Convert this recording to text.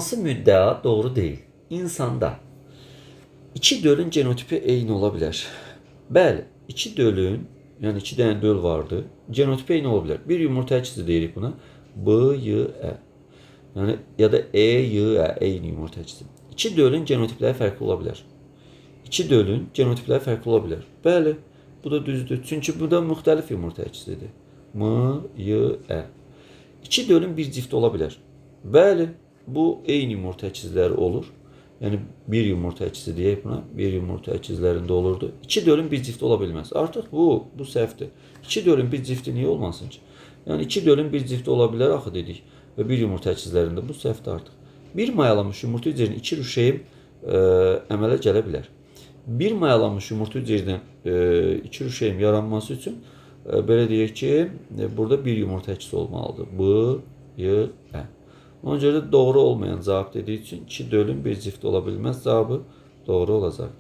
Hansı müddəa doğru değil? İnsanda iki dölün genotipi eyni olabilir. Bəli, iki dölün, yani iki tane döl vardı. Genotipi eyni olabilir. Bir yumurta əkizi deyirik buna. B, Y, E. Yani ya da E, Y, E eyni yumurta əkizi. İki dölün genotipləri fərqli olabilir. İki dölün genotipləri fərqli olabilir. Bəli, bu da düzdür. Çünki bu da müxtəlif yumurta əkizidir. M, Y, E. İki dölün bir cift olabilir. Bəli, bu eyni yumurta əkizləri olur. Yani bir yumurta əkizi deyək buna. Bir yumurta əkizlərində olurdu. İki dölün bir cifti ola bilməz. Artıq bu səhvdir. İki dölün bir cifti niyə olmasın ki? Yani iki dölün bir cifti ola bilər axı dedik. Və bir yumurta əkizlərində bu səhvdir artıq. Bir mayalanmış yumurta hüceyrinin iki rüşeym əmələ gələ bilər. Bir mayalanmış yumurta hüceyrinin iki rüşeym yaranması üçün belə deyək ki, burada bir yumurta əkizi olmalıdır. B, Y, E. Ona görə doğru olmayan cavab dediği için iki dölün bir cift olabilmez. Cevabı doğru olacak.